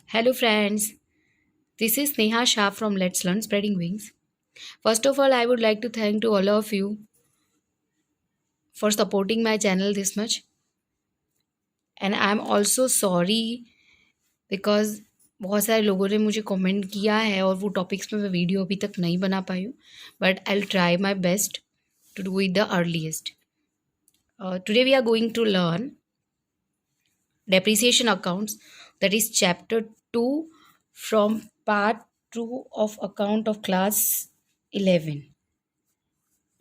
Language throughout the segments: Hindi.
Hello, friends. This is Neha Shah from Let's Learn Spreading Wings. First of all, I would like to thank to all of you for supporting my channel this much. And I'm also sorry because बहुत सारे लोगों ने मुझे कमेंट किया है और वो टॉपिक्स पे मैं वीडियो अभी तक नहीं बना पाई हूँ but I will try my best to do it the earliest. Today we are going to learn depreciation accounts, that is chapter 2 from part 2 of account of class 11.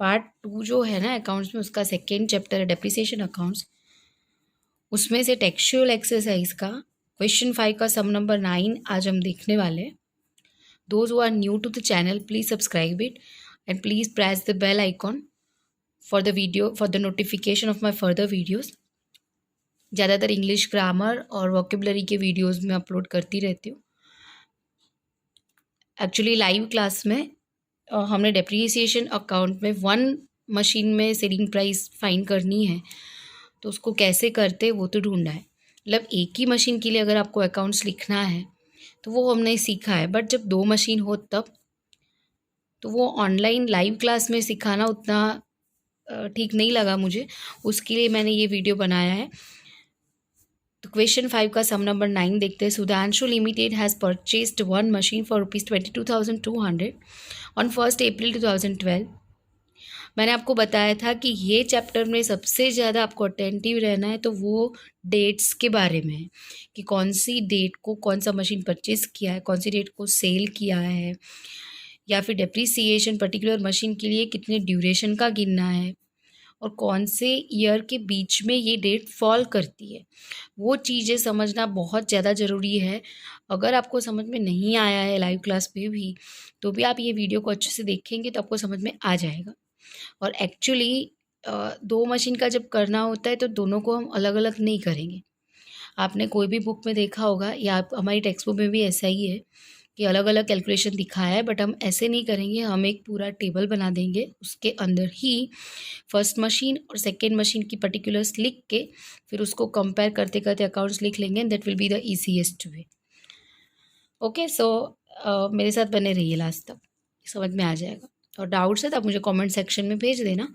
Part 2 जो है ना अकाउंट्स में, उसका सेकेंड चैप्टर है डेप्रिसिएशन अकाउंट्स. उसमें से टेक्सचुअल एक्सरसाइज का क्वेश्चन 5 का सम नंबर 9 आज हम देखने वाले. Those who are new to the channel, please subscribe it and please press the bell icon for the notification of my further videos. ज़्यादातर इंग्लिश ग्रामर और वोकेबलरी के वीडियोज़ में अपलोड करती रहती हूँ. एक्चुअली लाइव क्लास में हमने डेप्रिसिएशन अकाउंट में वन मशीन में सेलिंग प्राइस फाइंड करनी है तो उसको कैसे करते वो तो ढूंढना है. मतलब एक ही मशीन के लिए अगर आपको अकाउंट्स लिखना है तो वो हमने सीखा है, बट जब 2 मशीन हो तब तो वो ऑनलाइन लाइव क्लास में सिखाना उतना ठीक नहीं लगा मुझे. उसके लिए मैंने ये वीडियो बनाया है. तो क्वेश्चन 5 का सम नंबर 9 देखते हैं. Sudhanshu limited has purchased one machine for ₹22,200 on 1 अप्रैल 2012. मैंने आपको बताया था कि ये चैप्टर में सबसे ज़्यादा आपको अटेंटिव रहना है तो वो डेट्स के बारे में है कि कौन सी डेट को कौन सा मशीन परचेज़ किया है, कौन सी डेट को सेल किया है, या फिर डेप्रिसिएशन पर्टिकुलर मशीन के लिए कितने ड्यूरेशन का गिनना है और कौन से ईयर के बीच में ये डेट फॉल करती है. वो चीज़ें समझना बहुत ज़्यादा ज़रूरी है. अगर आपको समझ में नहीं आया है लाइव क्लास पे भी तो भी आप ये वीडियो को अच्छे से देखेंगे तो आपको समझ में आ जाएगा. और एक्चुअली 2 मशीन का जब करना होता है तो दोनों को हम अलग अलग नहीं करेंगे. आपने कोई भी बुक में देखा होगा या आप हमारी टेक्स्ट बुक में भी ऐसा ही है कि अलग अलग कैलकुलेशन दिखाया है, बट हम ऐसे नहीं करेंगे. हम एक पूरा टेबल बना देंगे, उसके अंदर ही फर्स्ट मशीन और सेकेंड मशीन की पर्टिकुलर्स लिख के फिर उसको कंपेयर करते करते अकाउंट्स लिख लेंगे and that will be the easiest way. Okay, so मेरे साथ बने रहिए लास्ट तक, समझ में आ जाएगा. और डाउट्स है तो आप मुझे कमेंट सेक्शन में भेज देना,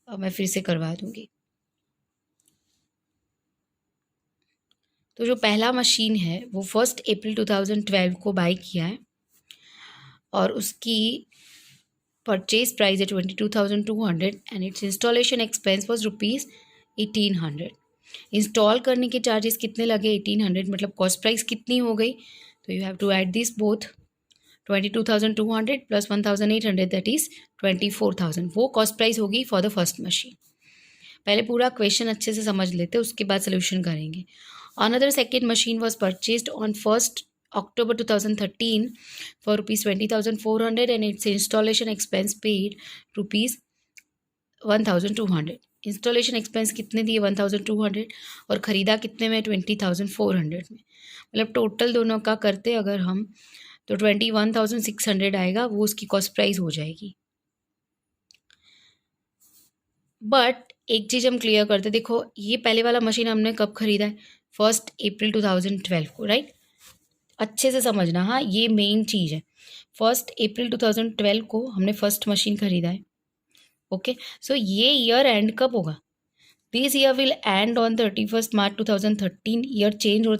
मैं फिर से करवा दूँगी. तो जो पहला मशीन है वो 1 अप्रैल 2012 को बाई किया है और उसकी परचेज प्राइस है 22,200 and it's installation expense was ₹1,800. Install करने के चार्जेस कितने लगे? 1,800. मतलब कॉस्ट प्राइस कितनी हो गई? तो you have to add this both. 22,200 plus 1,800 that is 24,000. वो कॉस्ट प्राइस होगी फॉर द फर्स्ट मशीन. पहले पूरा क्वेश्चन अच्छे से समझ लेते, उसके बाद सोल्यूशन करेंगे. Another second machine was purchased on 1 October 2013 for ₹20,400 and its installation expense paid ₹1,200. Installation expense कितने दिए? 1,200. और ख़रीदा कितने में? 20,400 में. मतलब टोटल दोनों का करते अगर हम तो 21,600 आएगा, वो उसकी कॉस्ट प्राइस हो जाएगी. बट एक चीज़ हम क्लियर करते, देखो ये पहले वाला मशीन हमने कब ख़रीदा है? 1 अप्रैल 2012 को, राइट? अच्छे से समझना, हाँ, ये मेन चीज़ है. 1 अप्रैल 2012 को हमने फर्स्ट मशीन ख़रीदा है. ओके, सो ये ईयर एंड कब होगा? This year will and on 31 March 2013. Year change हो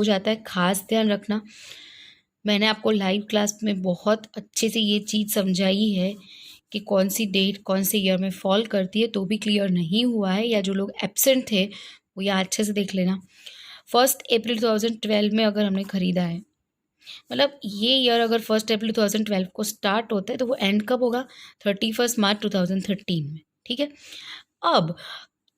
जाता है, खास ध्यान रखना. मैंने आपको लाइव क्लास में बहुत अच्छे से ये चीज़ समझाई है कि कौन सी डेट कौन से ईयर में फॉल करती है. तो भी क्लियर नहीं हुआ है या जो लोग एब्सेंट थे वो यहाँ अच्छे से देख लेना. 1 अप्रैल 2012 में अगर हमने ख़रीदा है, मतलब ये ईयर अगर 1 अप्रैल 2012 को स्टार्ट होता है तो वो एंड कब होगा? 31 मार्च 2013 में. ठीक है. अब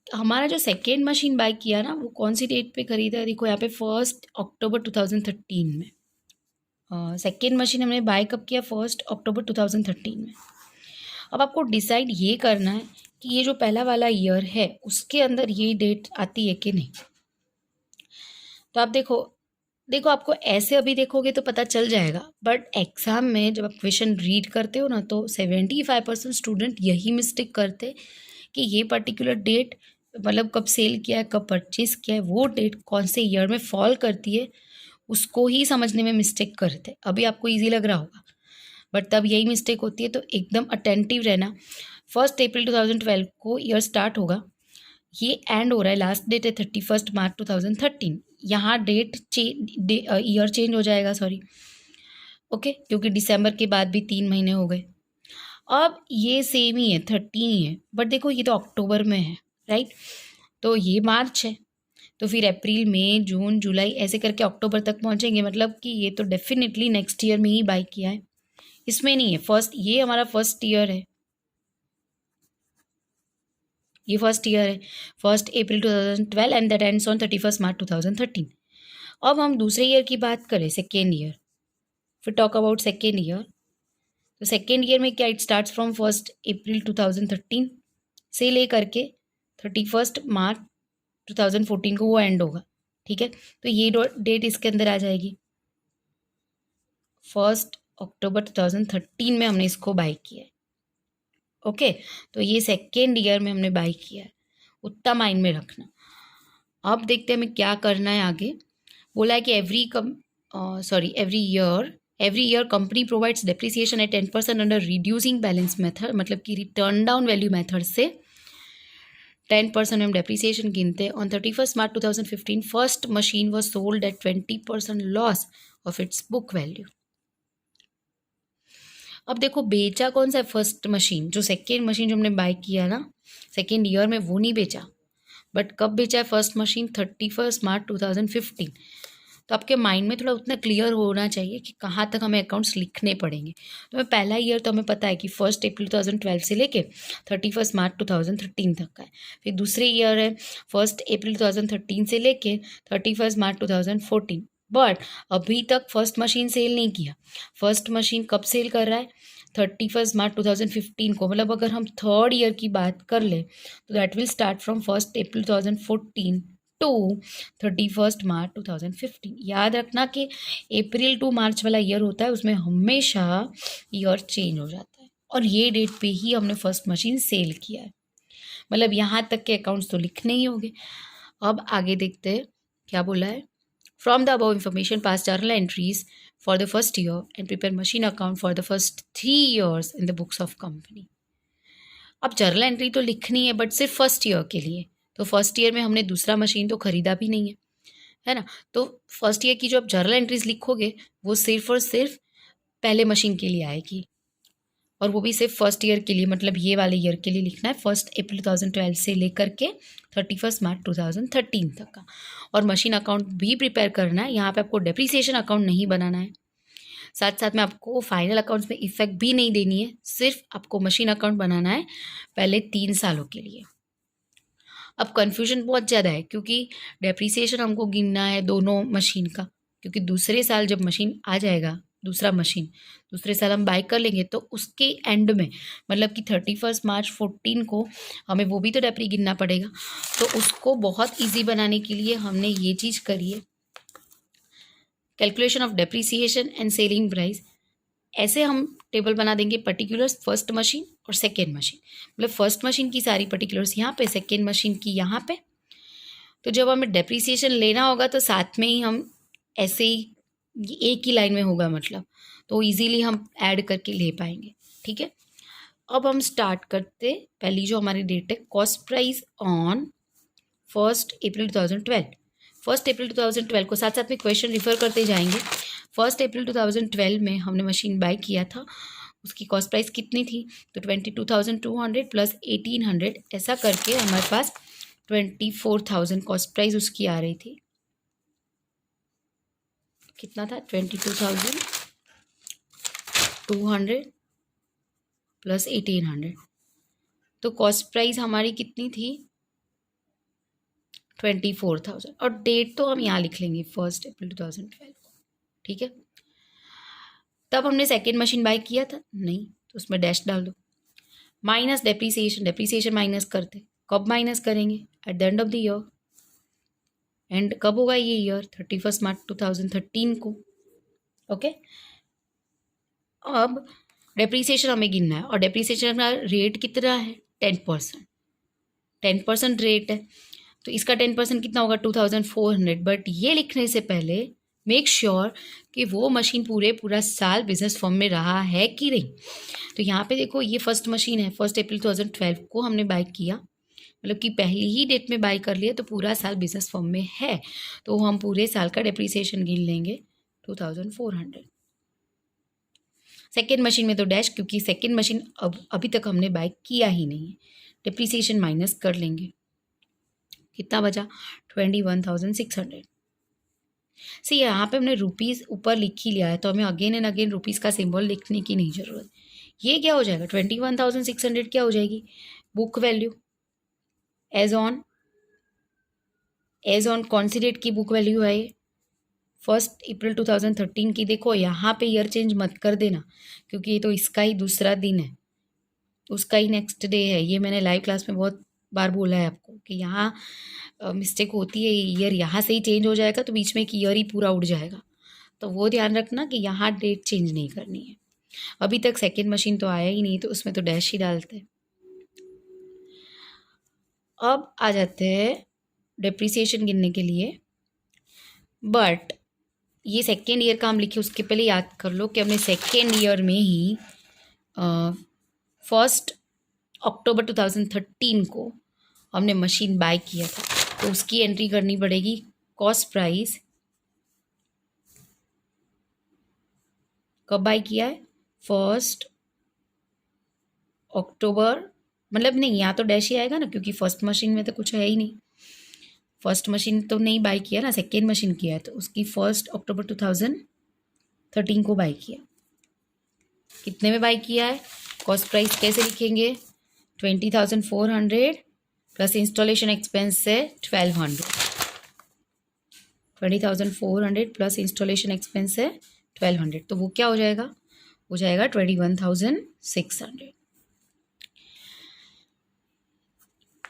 हमारा जो सेकेंड मशीन बाय किया ना, वो कौन सी डेट पे ख़रीदा है? देखो यहाँ पे 1 अक्टूबर 2013 में. सेकेंड मशीन हमने बाय कब किया? 1 अक्टूबर 2013 में. अब आपको डिसाइड ये करना है कि ये जो पहला वाला ईयर है उसके अंदर ये डेट आती है कि नहीं. तो आप देखो आपको ऐसे अभी देखोगे तो पता चल जाएगा, बट एग्ज़ाम में जब आप क्वेश्चन रीड करते हो ना तो 75% स्टूडेंट यही मिस्टेक करते कि ये पर्टिकुलर डेट, मतलब कब सेल किया है, कब परचेज़ किया है, वो डेट कौन से ईयर में फॉल करती है उसको ही समझने में मिस्टेक करते थे। अभी आपको ईजी लग रहा होगा, बट तब यही मिस्टेक होती है। तो एकदम अटेंटिव रहना। 1 अप्रैल 2012 को ईयर स्टार्ट होगा, ये एंड हो रहा है, लास्ट डेट है 31 मार्च 2013। यहाँ ईयर चेंज हो जाएगा, सॉरी, ओके, क्योंकि दिसंबर के बाद भी 3 महीने हो गए। अब ये सेम ही है, 13 ही है, बट देखो ये तो अक्टूबर में है, राइट, तो ये मार्च है, तो फिर अप्रैल मई जून जुलाई ऐसे करके अक्टूबर तक पहुंचेंगे, मतलब कि ये तो डेफिनेटली नेक्स्ट ईयर में ही बाई किया है, इसमें नहीं है। फर्स्ट, ये हमारा फर्स्ट ईयर है, ये फर्स्ट ईयर है, 1 अप्रैल 2012 एंड दैट एंड्स ऑन 31 मार्च 2013। अब हम दूसरे ईयर की बात करें, सेकेंड ईयर, फिर टॉक अबाउट सेकेंड ईयर। तो सेकेंड ईयर में क्या, इट स्टार्ट्स फ्रॉम 1 अप्रैल 2013 से लेकर के 31 मार्च 2014 को वो एंड होगा, ठीक है। तो ये डेट इसके अंदर आ जाएगी, 1 अक्टूबर 2013 में हमने इसको बाई किया है, ओके। तो ये सेकेंड ईयर में हमने बाई किया है, उतना माइंड में रखना। अब देखते हैं हमें क्या करना है आगे। बोला है कि every year company provides depreciation eight 10% under reducing balance method, मतलब कि रिटर्न डाउन वैल्यू मेथड से 10% हम डेप्रिसिएशन गिनते हैं। On 31 March 2015 first machine was sold at 20% loss of its book value. अब देखो बेचा कौन सा है, फर्स्ट मशीन, जो सेकेंड मशीन जो हमने बाय किया ना सेकेंड ईयर में, वो नहीं बेचा, बट कब बेचा है फर्स्ट मशीन, 31 मार्च 2015। तो आपके माइंड में थोड़ा उतना क्लियर होना चाहिए कि कहाँ तक हमें अकाउंट्स लिखने पड़ेंगे। तो हमें पहला ईयर तो हमें पता है कि 1 अप्रैल 2012 से लेके 31 मार्च 2013 तक का है। फिर दूसरे ईयर है 1 अप्रैल 2013 से लेके 31 मार्च 2014, बट अभी तक फर्स्ट मशीन सेल नहीं किया। फर्स्ट मशीन कब सेल कर रहा है, 31 मार्च 2015 को, मतलब अगर हम थर्ड ईयर की बात कर ले तो that will start from 1 April 2014 to 31 March 2015। याद रखना कि अप्रैल टू मार्च वाला ईयर होता है, उसमें हमेशा ईयर चेंज हो जाता है, और ये डेट पे ही हमने फर्स्ट मशीन सेल किया है, मतलब यहाँ तक के अकाउंट्स तो लिखने ही होंगे। अब आगे देखते हैं क्या बोला है। From the above information pass journal entries for the first year and prepare machine account for the first 3 years in the books of company. अब जर्नल एंट्री तो लिखनी है, बट सिर्फ फर्स्ट ईयर के लिए। तो फर्स्ट ईयर में हमने दूसरा मशीन तो खरीदा भी नहीं है ना। तो फर्स्ट ईयर की जो आप जर्नल एंट्रीज लिखोगे वो सिर्फ और सिर्फ पहले मशीन के लिए आएगी, और वो भी सिर्फ फर्स्ट ईयर के लिए, मतलब ये वाले ईयर के लिए लिखना है, 1 अप्रैल 2012 से लेकर के 31 मार्च 2013 तक का। और मशीन अकाउंट भी प्रिपेयर करना है, यहाँ पे आपको डेप्रिसिएशन अकाउंट नहीं बनाना है, साथ साथ में आपको फाइनल अकाउंट्स में इफेक्ट भी नहीं देनी है, सिर्फ आपको मशीन अकाउंट बनाना है पहले 3 सालों के लिए। अब कन्फ्यूजन बहुत ज़्यादा है, क्योंकि डेप्रिसिएशन हमको गिनना है दोनों मशीन का, क्योंकि दूसरे साल जब मशीन आ जाएगा, दूसरा मशीन दूसरे साल हम बाय कर लेंगे, तो उसके एंड में, मतलब कि 31 मार्च 14 को हमें वो भी तो डेप्री गिनना पड़ेगा। तो उसको बहुत ईजी बनाने के लिए हमने ये चीज़ करी है, calculation of depreciation and selling price. ऐसे हम टेबल बना देंगे पर्टिकुलर्स फर्स्ट मशीन और सेकेंड मशीन, मतलब फर्स्ट मशीन की सारी पर्टिकुलर्स यहाँ पे, सेकेंड मशीन की यहाँ पे। तो जब हमें डेप्रीसिएशन लेना होगा तो साथ में ही हम ऐसे ही एक ही लाइन में होगा, मतलब तो इजीली हम ऐड करके ले पाएंगे, ठीक है। अब हम स्टार्ट करते, पहली जो हमारी डेट है, कॉस्ट प्राइस ऑन 1 अप्रैल 2012। 1 अप्रैल 2012 को साथ साथ में क्वेश्चन रिफर करते जाएंगे। 1 अप्रैल 2012 में हमने मशीन बाय किया था, उसकी कॉस्ट प्राइस कितनी थी, तो 22,200 प्लस 1,800, ऐसा करके हमारे पास 24,000 कॉस्ट प्राइस उसकी आ रही थी। कितना था, 22,200 प्लस 1,800, तो कॉस्ट प्राइस हमारी कितनी थी, 24,000। और डेट तो हम यहाँ लिख लेंगे 1 अप्रैल 2012 को, ठीक है। तब हमने सेकेंड मशीन बाय किया था नहीं, तो उसमें डैश डाल दो, माइनस डेप्रीसिएशन, डेप्रीसिएशन माइनस करते, कब माइनस करेंगे, at the end of the year. And कब होगा ये ईयर, 31 मार्च 2013 को, ओके। अब डेप्रीसिएशन हमें गिनना है, और डेप्रीसिएशन का रेट कितना है, 10%। 10% रेट है, तो इसका 10% कितना होगा, 2,400। बट ये लिखने से पहले मेक श्योर कि वो मशीन पूरा साल बिजनेस फॉर्म में रहा है कि नहीं। तो यहाँ पे देखो, ये फर्स्ट मशीन है, 1 अप्रैल 2012 को हमने बाय किया, मतलब कि पहली ही डेट में बाय कर लिया, तो पूरा साल बिजनेस फॉर्म में है, तो हम पूरे साल का डेप्रीसिएशन गिन लेंगे 2400। सेकेंड मशीन में तो डैश, क्योंकि सेकेंड मशीन अभी तक हमने बाय किया ही नहीं है, डेप्रीसिएशन माइनस कर लेंगे, कितना बचा 21,600। सी यहाँ पे हमने रुपीज़ ऊपर लिख ही लिया है, तो हमें अगेन एंड अगेन रुपीज़ का सिंबल लिखने की नहीं ज़रूरत। ये क्या हो जाएगा, 21,600 क्या हो जाएगी, बुक वैल्यू एज ऑन कौन सी डेट की बुक वैल्यू है, ये 1 अप्रैल 2013 की। देखो यहाँ पे ईयर चेंज मत कर देना, क्योंकि ये तो इसका ही दूसरा दिन है, उसका ही नेक्स्ट डे है। ये मैंने लाइव क्लास में बहुत बार बोला है आपको कि यहाँ मिस्टेक होती है, ईयर यहाँ से ही चेंज हो जाएगा तो बीच में एक ईयर ही पूरा उड़ जाएगा, तो वो ध्यान रखना कि यहाँ डेट चेंज नहीं करनी है। अभी तक सेकेंड मशीन तो आया ही नहीं, तो उसमें तो डैश ही डालते हैं। अब आ जाते हैं डेप्रीसिएशन गिनने के लिए, बट ये सेकेंड ईयर का हम लिखे उसके पहले याद कर लो कि हमने सेकेंड ईयर में ही 1 अक्टूबर 2013 को हमने मशीन बाय किया था, तो उसकी एंट्री करनी पड़ेगी। कॉस्ट प्राइस कब बाय किया है, 1 अक्टूबर, मतलब नहीं, यहाँ तो डैश ही आएगा ना, क्योंकि फर्स्ट मशीन में तो कुछ है ही नहीं, फर्स्ट मशीन तो नहीं बाय किया ना, सेकेंड मशीन किया है, तो उसकी 1 अक्टूबर 2013 को बाय किया। कितने में बाय किया है, कॉस्ट प्राइस कैसे लिखेंगे, 20,400 प्लस इंस्टॉलेशन एक्सपेंस से 1,200, 20,400 प्लस इंस्टॉलेशन एक्सपेंस है 1,200, तो वो क्या हो जाएगा, हो जाएगा 21,600।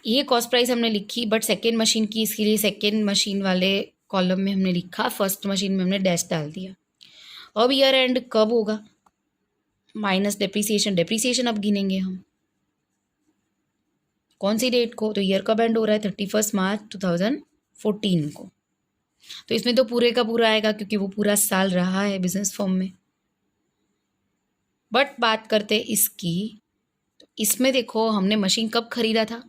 ये कॉस्ट प्राइस हमने लिखी, बट सेकेंड मशीन की, इसके लिए सेकेंड मशीन वाले कॉलम में हमने लिखा, फर्स्ट मशीन में हमने डैश डाल दिया। अब ईयर एंड कब होगा, माइनस डेप्रीसिएशन अब गिनेंगे हम, कौन सी डेट को, तो ईयर कब एंड हो रहा है 31 मार्च 2014 को, तो इसमें तो पूरे का पूरा आएगा, क्योंकि वो पूरा साल रहा है बिजनेस फॉर्म में। बट बात करते इसकी, तो इसमें देखो हमने मशीन कब खरीदा था,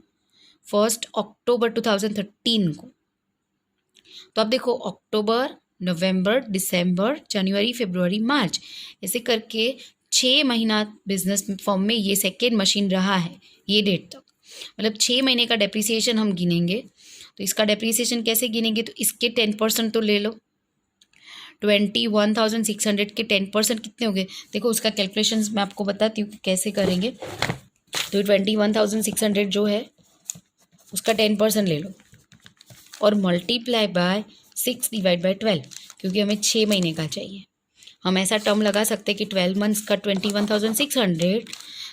1 अक्टूबर 2013 को, तो अब देखो अक्टूबर, नवंबर, दिसंबर, जनवरी, फरवरी, मार्च, ऐसे करके 6 महीना बिजनेस फॉर्म में ये सेकेंड मशीन रहा है, ये डेट तक, मतलब 6 महीने का डेप्रीसिएशन हम गिनेंगे। तो इसका डेप्रीसिएशन कैसे गिनेंगे, तो इसके 10% तो ले लो, 21,600 के 10% कितने हो गए, देखो उसका कैलकुलेशन मैं आपको बताती हूँ कैसे करेंगे। तो 21,600 जो है उसका 10% ले लो और मल्टीप्लाई बाय 6 डिवाइड बाय 12, क्योंकि हमें 6 महीने का चाहिए। हम ऐसा टर्म लगा सकते हैं कि 12 मंथ्स का 21,600,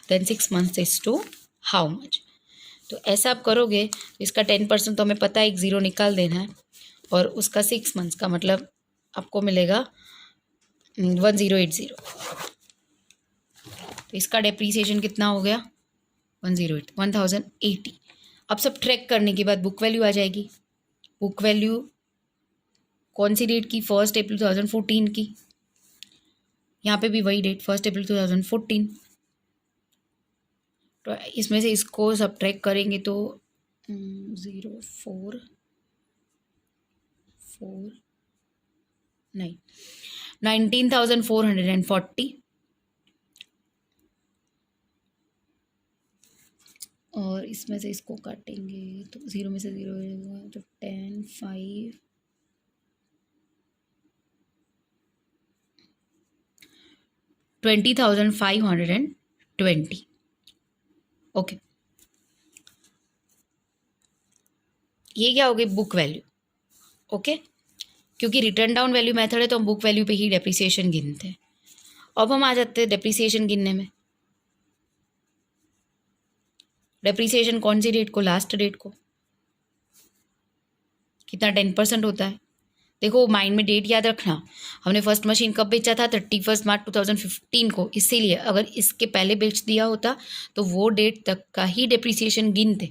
then 6 months is to how much. तो ऐसा आप करोगे तो इसका 10% तो हमें पता है, एक ज़ीरो निकाल देना है, और उसका 6 मंथ्स का मतलब आपको मिलेगा 1080। तो इसका डेप्रीसिएशन कितना हो गया, 1080। अब सब ट्रैक करने के बाद बुक वैल्यू आ जाएगी। बुक वैल्यू कौन सी डेट की, 1 अप्रैल 2014 की, यहाँ पे भी वही डेट 1 अप्रैल 2014। तो इसमें से इसको सब ट्रैक करेंगे तो 19,440, और इसमें से इसको काटेंगे तो 0 में से 0 होगा, तो 10, 5, 20,520। ओके, ये क्या हो गई, बुक वैल्यू। ओके, क्योंकि रिटर्न डाउन वैल्यू मेथड है तो हम बुक वैल्यू पे ही डेप्रीसिएशन गिनते हैं। अब हम आ जाते हैं डेप्रीसिएशन गिनने में। डेप्रीसिएशन कौन सी डेट को, लास्ट डेट को, कितना 10% होता है। देखो माइंड में डेट याद रखना, हमने फर्स्ट मशीन कब बेचा था, 31 मार्च 2015 को, इसीलिए अगर इसके पहले बेच दिया होता तो वो डेट तक का ही डेप्रीसिएशन गिनते,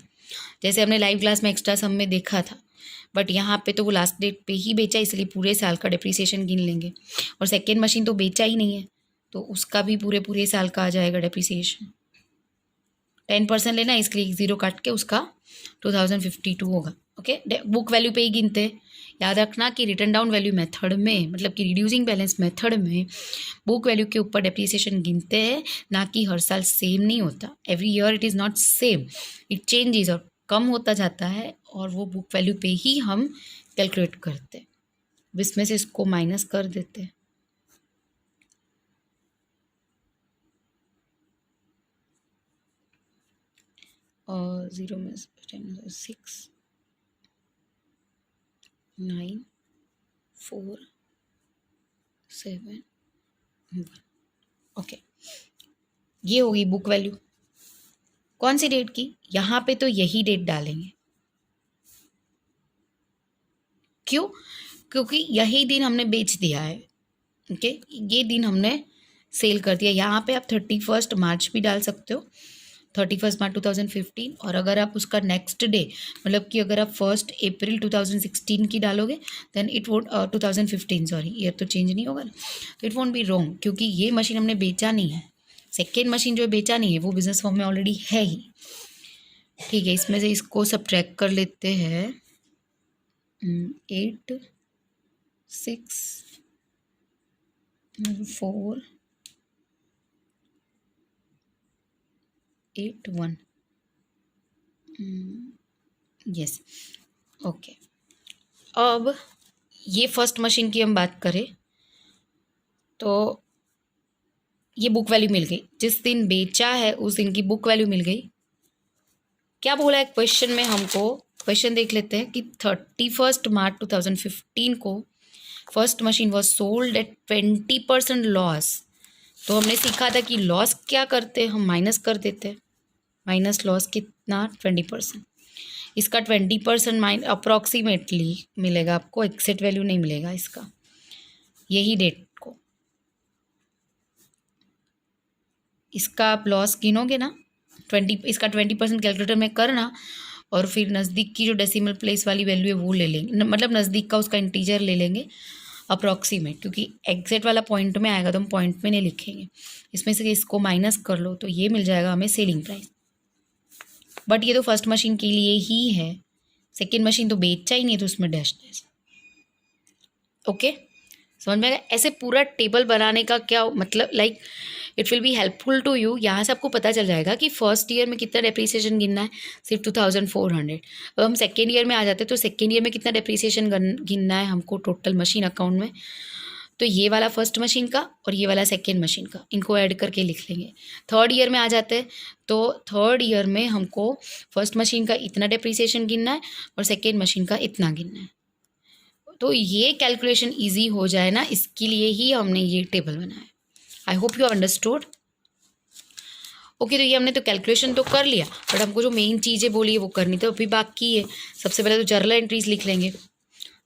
जैसे हमने लाइव क्लास में एक्स्ट्रा सम में देखा था। बट यहाँ पे तो वो लास्ट डेट पे ही बेचा, इसलिए पूरे साल का डिप्रिसिएशन गिन लेंगे। और सेकेंड मशीन तो बेचा ही नहीं है, तो उसका भी पूरे पूरे साल का आ जाएगा डिप्रिसिएशन। 10% लेना, इसलिए 0 काट के उसका 2052 होगा। ओके, बुक वैल्यू पे ही गिनते हैं। याद रखना कि रिटर्न डाउन वैल्यू मेथड में, मतलब कि रिड्यूसिंग बैलेंस मेथड में बुक वैल्यू के ऊपर डेप्रिसिएशन गिनते हैं, ना कि हर साल सेम नहीं होता। Every year it is not same, it changes और कम होता जाता है, और वो बुक वैल्यू पे ही हम कैलकुलेट करते हैं। इसमें से इसको माइनस कर देते हैं। और 0 में 6 9 4 7 1। ओके, ये होगी बुक वैल्यू। कौन सी डेट की? यहाँ पे तो यही डेट डालेंगे। क्यों? क्योंकि यही दिन हमने बेच दिया है। ओके, ये दिन हमने सेल कर दिया। यहाँ पे आप 31 मार्च भी डाल सकते हो, 31 मार्च 2015। और अगर आप उसका नेक्स्ट डे, मतलब कि अगर आप 1 अप्रैल 2016 की डालोगे, then it won't 2015, sorry year तो चेंज नहीं होगा ना, तो इट वोंट बी रॉन्ग, क्योंकि ये मशीन हमने बेचा नहीं है। सेकेंड मशीन जो बेचा नहीं है वो बिजनेस फॉर्म में ऑलरेडी है ही। ठीक है, इसमें से इसको सब्ट्रैक्ट कर लेते हैं। 8 6 4 8 1। Yes, okay. अब ये फर्स्ट मशीन की हम बात करें तो ये बुक वैल्यू मिल गई। जिस दिन बेचा है उस दिन की बुक वैल्यू मिल गई। क्या बोला है क्वेश्चन में हमको? क्वेश्चन देख लेते हैं कि 31 मार्च 2015 को first machine was sold at 20% loss. तो हमने सीखा था कि लॉस क्या करते हैं, हम माइनस कर देते हैं। माइनस लॉस कितना? 20%। इसका 20% अप्रॉक्सीमेटली मिलेगा आपको, एग्जैक्ट वैल्यू नहीं मिलेगा इसका, यही डेट को। इसका आप लॉस गिनोगे ना, 20 20% कैलकुलेटर में करना, और फिर नज़दीक की जो डेसिमल प्लेस वाली वैल्यू है वो ले लेंगे, मतलब नज़दीक का उसका इंटीजर ले लेंगे अप्रॉक्सीमेट, क्योंकि एग्जैक्ट वाला पॉइंट में आएगा तो हम पॉइंट में नहीं लिखेंगे। इसमें से इसको माइनस कर लो तो ये मिल जाएगा हमें सेलिंग प्राइस। बट ये तो फर्स्ट मशीन के लिए ही है, सेकेंड मशीन तो बेचा ही नहीं है, तो उसमें डैश डैश। ओके, समझ में आया? ऐसे पूरा टेबल बनाने का क्या मतलब, like it will be helpful to you. यहाँ से आपको पता चल जाएगा कि फर्स्ट ईयर में कितना डेप्रिसिएशन गिनना है, सिर्फ 2400। अब हम सेकेंड ईयर में आ जाते हैं तो सेकेंड ईयर में कितना डेप्रिसिएशन गिनना है हमको टोटल मशीन अकाउंट में। तो ये वाला फर्स्ट मशीन का और ये वाला सेकेंड मशीन का, इनको ऐड करके लिख लेंगे। थर्ड ईयर में आ जाते हैं तो थर्ड ईयर में हमको फर्स्ट मशीन का इतना डेप्रिसिएशन गिनना है और सेकेंड मशीन का इतना गिनना है। तो ये कैलकुलेशन ईजी हो जाए ना, इसके लिए ही हमने ये टेबल बनाया। आई होप यू अंडरस्टूड। ओके, तो ये हमने तो कैलकुलेशन तो कर लिया, बट हमको जो मेन चीज़ें बोली है वो करनी तो अभी बाकी है। सबसे पहले तो जर्नल एंट्रीज लिख लेंगे।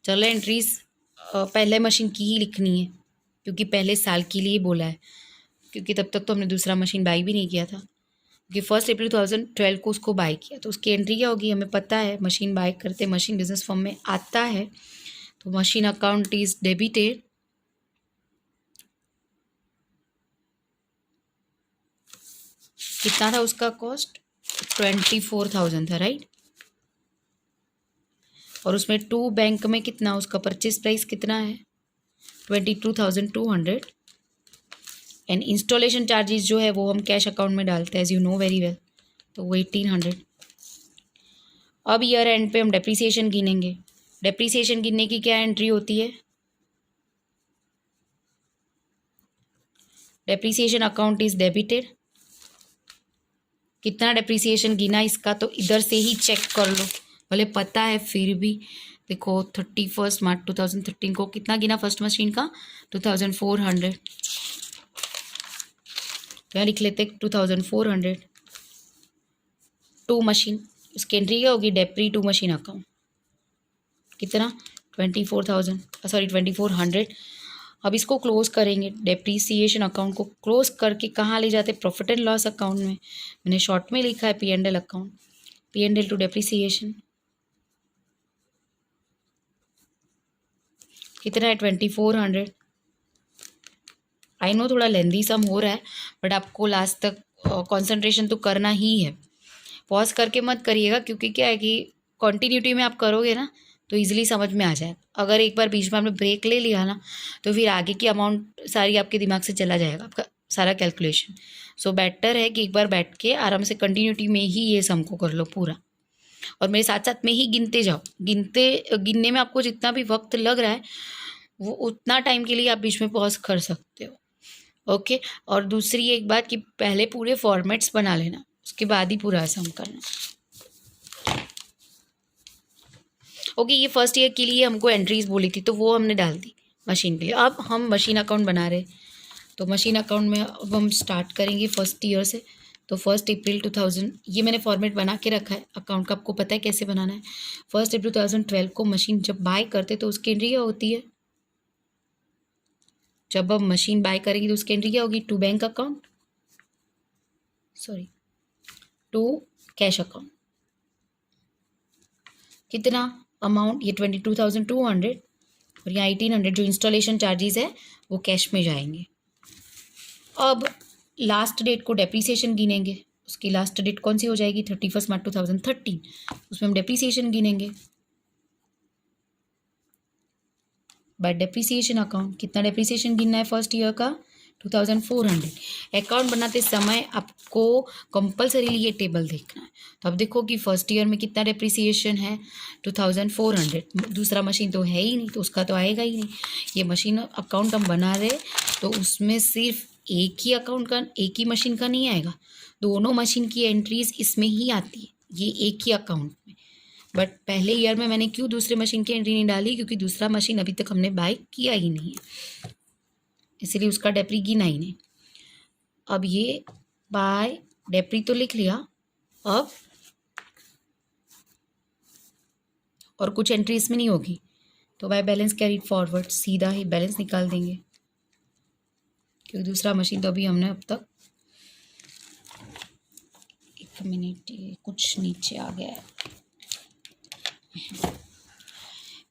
जर्नल एंट्रीज पहले मशीन की ही लिखनी है, क्योंकि पहले साल के लिए बोला है, क्योंकि तब तक तो हमने दूसरा मशीन बाई भी नहीं किया था, क्योंकि 1 अप्रैल 2012 को उसको बाई किया। तो उसकी एंट्री क्या होगी हमें पता है, मशीन बाई करते मशीन बिजनेस फॉर्म में आता है, तो मशीन अकाउंट इज डेबिटेड कितना था उसका कॉस्ट? 24,000 था, राइट। और उसमें 2 बैंक में कितना, उसका परचेज प्राइस कितना है? 22,200। एंड इंस्टॉलेशन चार्जेस जो है वो हम कैश अकाउंट में डालते हैं, as you know very well, तो वो 1800। अब ईयर एंड पे हम डेप्रिसिएशन गिनेंगे। डेप्रिसिएशन गिनने की क्या एंट्री होती है? Depreciation account is debited. कितना डेप्रिसिएशन गिना इसका, तो इधर से ही चेक कर लो, भले पता है फिर भी। देखो 31 मार्च 2013 को कितना गिना फर्स्ट मशीन का? 2400। क्या लिख लेते? 2400। 2 मशीन, उसकी एंट्री क्या होगी? डेप्री 2 मशीन अकाउंट कितना? 24,000, सॉरी 2400। अब इसको क्लोज करेंगे, डेप्रीसिएशन अकाउंट को क्लोज करके कहाँ ले जाते? प्रॉफिट एंड लॉस अकाउंट में। मैंने शॉर्ट में लिखा है P&L account, P&L to depreciation. कितना है 2400। आई नो थोड़ा लेंदी सम हो रहा है, बट आपको लास्ट तक कंसंट्रेशन तो करना ही है। पॉज करके मत करिएगा, क्योंकि क्या है कि कॉन्टीन्यूटी में आप करोगे ना तो इजीली समझ में आ जाए। अगर एक बार बीच में आपने ब्रेक ले लिया ना तो फिर आगे की अमाउंट सारी आपके दिमाग से चला जाएगा, आपका सारा कैलकुलेशन। सो बेटर है कि एक बार बैठ के आराम से कंटिन्यूटी में ही ये सम को कर लो पूरा, और मेरे साथ साथ में ही गिनते जाओ। गिनने में आपको जितना भी वक्त लग रहा है वो उतना टाइम के लिए आप बीच में पॉज कर सकते हो। ओके, और दूसरी एक बात कि पहले पूरे फॉर्मेट्स बना लेना, उसके बाद ही पूरा सम करना। ओके, ये फर्स्ट ईयर के लिए हमको एंट्रीज बोली थी तो वो हमने डाल दी मशीन के लिए। अब हम मशीन अकाउंट बना रहे, तो मशीन अकाउंट में अब हम स्टार्ट करेंगे फर्स्ट ईयर से। तो 1 अप्रैल 2000, ये मैंने फॉर्मेट बना के रखा है अकाउंट का, आपको पता है कैसे बनाना है। 1 अप्रैल 2012 को मशीन जब बाय करते तो उसकी एंट्री क्या होती है? जब हम मशीन बाय करेंगे तो उसकी एंट्री क्या होगी? To bank account, sorry to cash account. कितना अमाउंट? ये 22,200, और यहाँ 1800 जो इंस्टॉलेशन चार्जेस है वो कैश में जाएंगे। अब लास्ट डेट को डेप्रीसिएशन गिनेंगे। उसकी लास्ट डेट कौन सी हो जाएगी? 31 मार्च 2013। उसमें हम डेप्रीसिएशन गिनेंगे बाय डेप्रीसिएशन अकाउंट। कितना डेप्रीसिएशन गिनना है फर्स्ट ईयर का? 2400। अकाउंट बनाते समय आपको कंपल्सरीली ये टेबल देखना है। तो अब देखो कि फर्स्ट ईयर में कितना डेप्रीसिएशन है? 2400। दूसरा मशीन तो है ही नहीं तो उसका तो आएगा ही नहीं। ये मशीन अकाउंट हम बना रहे तो उसमें सिर्फ एक ही अकाउंट का, एक ही मशीन का नहीं आएगा, दोनों मशीन की एंट्रीज इसमें ही आती है, ये एक ही अकाउंट में। बट पहले ईयर में मैंने क्यों दूसरे मशीन की एंट्री नहीं डाली? क्योंकि दूसरा मशीन अभी तक हमने बाय किया ही नहीं है, इसलिए उसका डेप्री गिना ही नहीं। अब ये बाय डेप्री तो लिख लिया, अब और कुछ एंट्री इसमें नहीं होगी तो बाय बैलेंस कैरीड फॉरवर्ड, सीधा ही बैलेंस निकाल देंगे, क्योंकि दूसरा मशीन तो अभी हमने अब तक, एक मिनट ये कुछ नीचे आ गया है,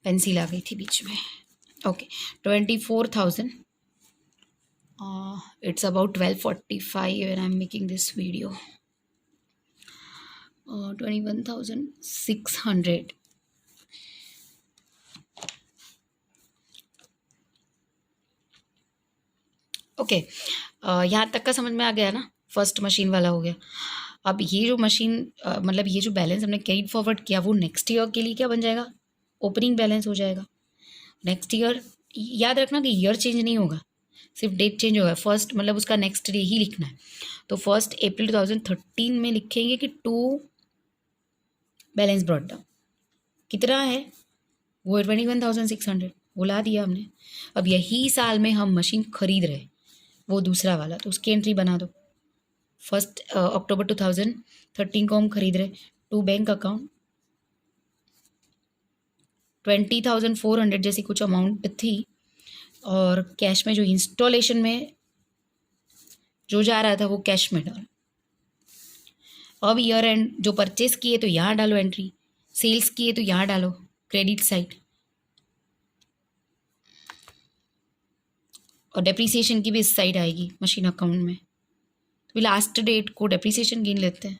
पेंसिल आ गई थी बीच में। Okay, 24,000, it's about 12:45 when I'm making this video. 21,600। Okay, यहाँ तक का समझ में आ गया ना? फर्स्ट मशीन वाला हो गया। अब ये जो मशीन मतलब ये जो बैलेंस हमने कैरी फॉरवर्ड किया वो नेक्स्ट ईयर के लिए क्या बन जाएगा? ओपनिंग बैलेंस हो जाएगा। नेक्स्ट ईयर याद रखना कि ईयर चेंज नहीं होगा, सिर्फ डेट चेंज होगा। फर्स्ट मतलब उसका नेक्स्ट डे ही लिखना है। तो 1 अप्रैल 2013 में लिखेंगे कि टू बैलेंस ब्रॉट डाउन कितना है? वो 21,600, वो ला दिया हमने। अब यही साल में हम मशीन खरीद रहे, वो दूसरा वाला, तो उसकी एंट्री बना दो। 1 अक्टूबर 2013 को हम खरीद रहे, टू बैंक अकाउंट 20,400 जैसी कुछ अमाउंट थी, और कैश में जो इंस्टॉलेशन में जो जा रहा था वो कैश में डालो। अब ईयर एंड जो परचेस किए तो यहाँ डालो एंट्री, सेल्स किए तो यहाँ डालो क्रेडिट साइड, और डेप्रीसिएशन की भी इस साइड आएगी मशीन अकाउंट में। तो लास्ट डेट को डेप्रीसिएशन गिन लेते हैं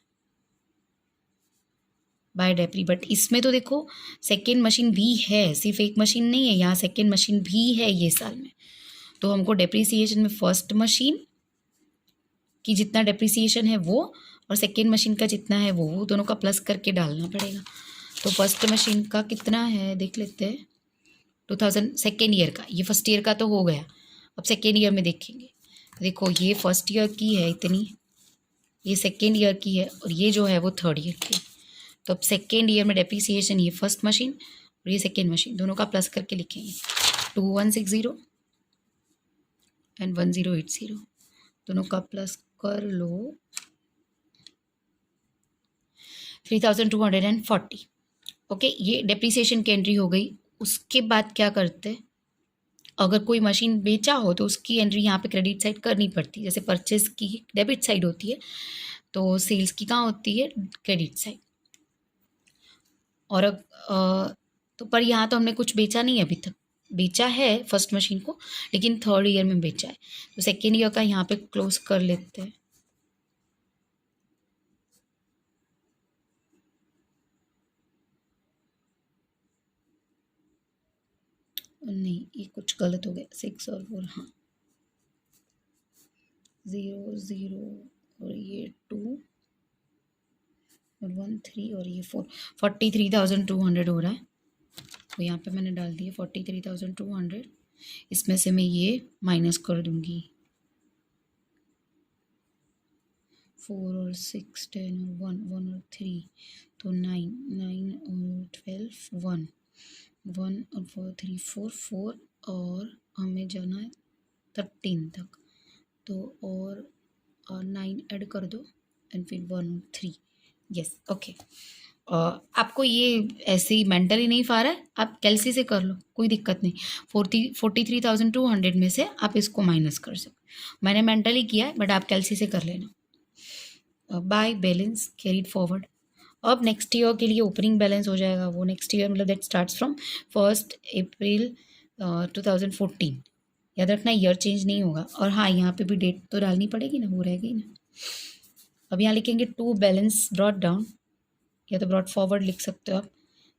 बाय डेप्री। बट इसमें तो देखो सेकेंड मशीन भी है, सिर्फ एक मशीन नहीं है, यहाँ सेकेंड मशीन भी है ये साल में। तो हमको डेप्रीसिएशन में फर्स्ट मशीन की जितना डेप्रीसिएशन है वो और सेकेंड मशीन का जितना है वो दोनों का प्लस करके डालना पड़ेगा। तो फर्स्ट मशीन का कितना है देख लेते हैं। 2000 सेकेंड ईयर का, ये फर्स्ट ईयर का तो हो गया, अब सेकेंड ईयर में देखेंगे। देखो ये फर्स्ट ईयर की है इतनी, ये सेकेंड ईयर की है, और ये जो है वो थर्ड ईयर की। तो अब सेकेंड ईयर में डेप्रीसिएशन ये फर्स्ट मशीन और ये सेकेंड मशीन दोनों का प्लस करके लिखेंगे। 2160 एंड 1080 दोनों का प्लस कर लो 3240। ओके, ये डेप्रीसिएशन की एंट्री हो गई। उसके बाद क्या करते, अगर कोई मशीन बेचा हो तो उसकी एंट्री यहाँ पे क्रेडिट साइड करनी पड़ती है। जैसे परचेस की डेबिट साइड होती है तो सेल्स की कहाँ होती है? Credit side. और तो पर यहाँ तो हमने कुछ बेचा नहीं है अभी तक, बेचा है फर्स्ट मशीन को, लेकिन थर्ड ईयर में बेचा है। तो सेकेंड ईयर का यहाँ पे क्लोज कर लेते हैं। नहीं, ये कुछ गलत हो गया, 6 और 4, हाँ 0 0 और ये 2 और 1 3 और ये 4, 43,200 हो रहा है। तो यहाँ पे मैंने डाल दिया 43,200। इसमें से मैं ये माइनस कर दूँगी, 4 और 6 10 और 1 1 और 3, तो 9 9 और 12 1 1 और 4 3 4 4 और हमें जाना है 13 तक। तो और 9 ऐड कर दो एंड फिर 1 और 3। Yes, okay. आपको ये ऐसे ही मेंटली नहीं फा रहा है, आप कैलसी से कर लो, कोई दिक्कत नहीं। 43,200 में से आप इसको माइनस कर सकते। मैंने मेंटली किया है, बट आप कैलसी से कर लेना। By balance carried forward. अब नेक्स्ट ईयर के लिए ओपनिंग बैलेंस हो जाएगा वो, नेक्स्ट ईयर मतलब दैट स्टार्ट्स फ्रॉम 1 अप्रैल 2014। याद रखना, ईयर चेंज नहीं होगा। और हाँ, यहाँ पे भी डेट तो डालनी पड़ेगी ना, वो रहेगी ना। अब यहाँ लिखेंगे टू बैलेंस ब्रॉट डाउन, या तो ब्रॉट फॉरवर्ड लिख सकते हो आप।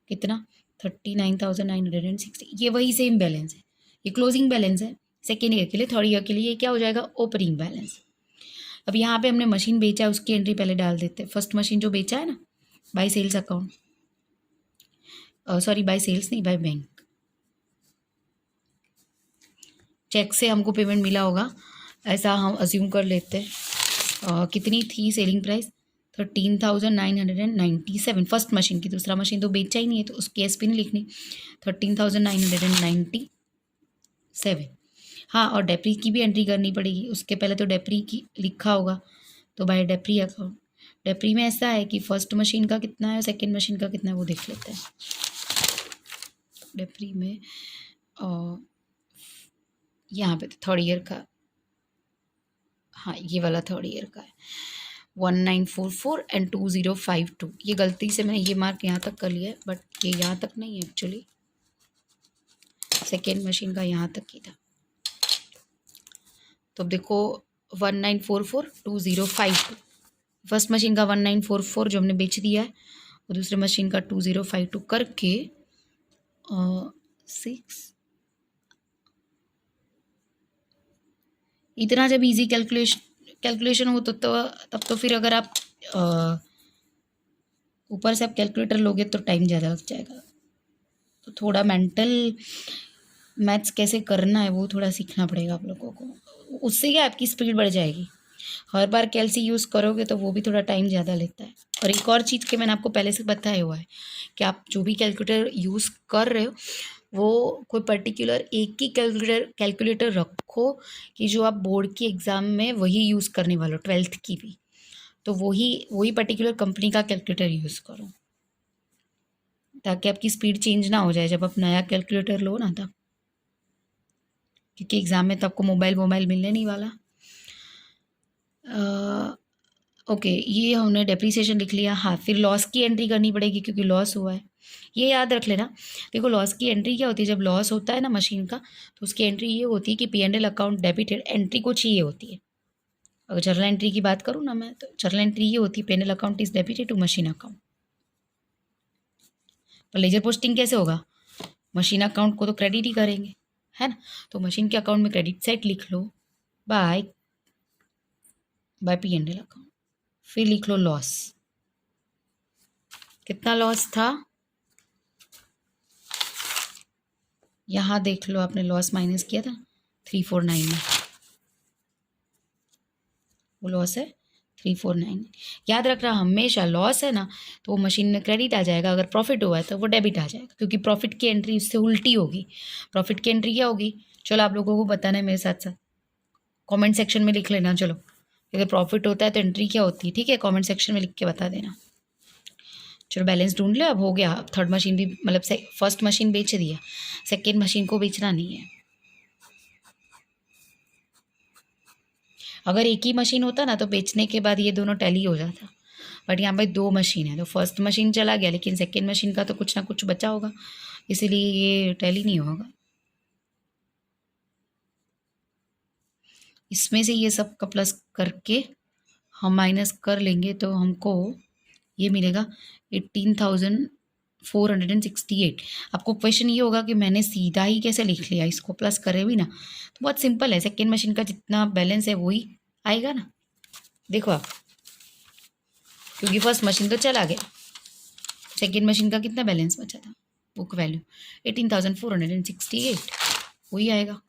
कितना? 39,960। ये वही सेम बैलेंस है, ये क्लोजिंग बैलेंस है सेकेंड ईयर के लिए। थर्ड ईयर के लिए ये क्या हो जाएगा? Opening balance. अब यहाँ पे हमने मशीन बेचा है, उसकी एंट्री पहले डाल देते हैं। फर्स्ट मशीन जो बेचा है ना, by sales account, sorry by sales नहीं, बाय बैंक। चेक से हमको पेमेंट मिला होगा, ऐसा हम अज्यूम कर लेते हैं। कितनी थी सेलिंग प्राइस? 13,997 फर्स्ट मशीन की। दूसरा मशीन तो बेचा ही नहीं है, तो उसकी एसपी नहीं लिखनी। 13,997। हाँ, और डेप्री की भी एंट्री करनी पड़ेगी। उसके पहले तो डेप्री की लिखा होगा, तो बाय डेप्री अकाउंट। डेप्री में ऐसा है कि फर्स्ट मशीन का कितना है और सेकेंड मशीन का कितना है वो देख लेते हैं। डेप्री में यहाँ पे तो थर्ड ईयर का, हाँ ये वाला थर्ड ईयर का है। 1944 एंड 2052। ये गलती से मैंने ये मार्क यहाँ तक कर लिया है, बट ये यहाँ तक नहीं है एक्चुअली, सेकेंड मशीन का यहाँ तक ही था। तो अब देखो 1944 2052, फर्स्ट मशीन का 1944 जो हमने बेच दिया है, और दूसरे मशीन का 2052 करके 6। इतना जब इजी कैलकुलेशन हो तो तब तो फिर अगर आप ऊपर से आप कैलकुलेटर लोगे तो टाइम ज़्यादा लग जाएगा। तो थोड़ा मेंटल मैथ्स कैसे करना है वो थोड़ा सीखना पड़ेगा आप लोगों को। उससे क्या आपकी स्पीड बढ़ जाएगी। हर बार कैलसी यूज़ करोगे तो वो भी थोड़ा टाइम ज़्यादा लेता है। और एक और चीज़ के मैंने आपको पहले से बताया हुआ है कि आप जो भी कैलकुलेटर यूज़ कर रहे हो वो कोई पर्टिकुलर एक ही कैलकुलेटर रखो कि जो आप बोर्ड की एग्ज़ाम में वही यूज़ करने वाले हो, 12th की भी। तो वही पर्टिकुलर कंपनी का कैलकुलेटर यूज़ करो, ताकि आपकी स्पीड चेंज ना हो जाए जब आप नया कैलकुलेटर लो ना तब, क्योंकि एग्ज़ाम में तो आपको मोबाइल मिलने नहीं वाला। ओके, ये हमने डेप्रीसिएशन लिख लिया। हाँ, फिर लॉस की एंट्री करनी पड़ेगी क्योंकि लॉस हुआ है। ये याद रख लेना। देखो, लॉस की एंट्री क्या होती है? जब लॉस होता है ना मशीन का, तो उसकी एंट्री ये होती है कि P&L अकाउंट डेबिटेड। एंट्री कुछ ये होती है। अगर जर्नल एंट्री की बात करूँ ना मैं, तो जर्नल एंट्री ये होती है P&L account is debited to machine account. पर लेजर पोस्टिंग कैसे होगा? मशीन अकाउंट को तो क्रेडिट ही करेंगे, है ना। तो मशीन के अकाउंट में क्रेडिट साइड लिख लो बाय P&L अकाउंट, फिर लिख लो लॉस। कितना लॉस था यहाँ देख लो, आपने लॉस माइनस किया था 349 में, वो लॉस है 349। याद रखना, हमेशा लॉस है ना तो वो मशीन में क्रेडिट आ जाएगा, अगर प्रॉफिट हुआ है तो वो डेबिट आ जाएगा, क्योंकि प्रॉफिट की एंट्री उससे उल्टी होगी। प्रॉफिट की एंट्री क्या होगी? चलो आप लोगों को बताना है मेरे साथ साथ, कमेंट सेक्शन में लिख लेना। चलो, अगर प्रॉफिट होता है तो एंट्री क्या होती है, ठीक है, कमेंट सेक्शन में लिख के बता देना। चलो, बैलेंस ढूंढ लिया, अब हो गया। अब थर्ड मशीन भी, मतलब फर्स्ट मशीन बेच दिया, सेकेंड मशीन को बेचना नहीं है। अगर एक ही मशीन होता ना तो बेचने के बाद ये दोनों टैली हो जाता, बट यहाँ पे 2 मशीन है, तो फर्स्ट मशीन चला गया, लेकिन सेकेंड मशीन का तो कुछ ना कुछ बचा होगा, इसीलिए ये टैली नहीं होगा। इसमें से ये सब का प्लस करके हम माइनस कर लेंगे तो हमको ये मिलेगा 18,468। आपको क्वेश्चन ये होगा कि मैंने सीधा ही कैसे लिख लिया, इसको प्लस करे भी ना, तो बहुत सिंपल है। सेकेंड मशीन का जितना बैलेंस है वही आएगा ना, देखो आप, क्योंकि फर्स्ट मशीन तो चला गया, सेकेंड मशीन का कितना बैलेंस बचा था, बुक वैल्यू 18,468, वही आएगा।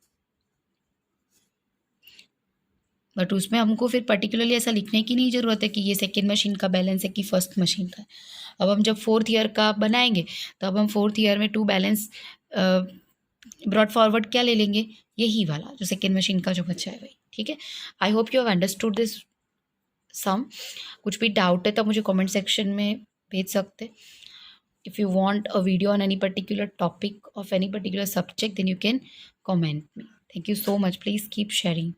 बट उसमें हमको फिर पर्टिकुलरली ऐसा लिखने की नहीं ज़रूरत है कि ये सेकेंड मशीन का बैलेंस है कि फर्स्ट मशीन का है। अब हम जब फोर्थ ईयर का बनाएंगे तो अब हम फोर्थ ईयर में टू बैलेंस ब्रॉड फॉरवर्ड क्या ले लेंगे, यही वाला जो सेकेंड मशीन का जो बचा है वही। ठीक है, I hope you have understood this sum. कुछ भी डाउट है तो मुझे कमेंट सेक्शन में भेज सकते। If you want a video on any particular topic of any particular subject, then you can comment me. Thank you so much. Please keep sharing.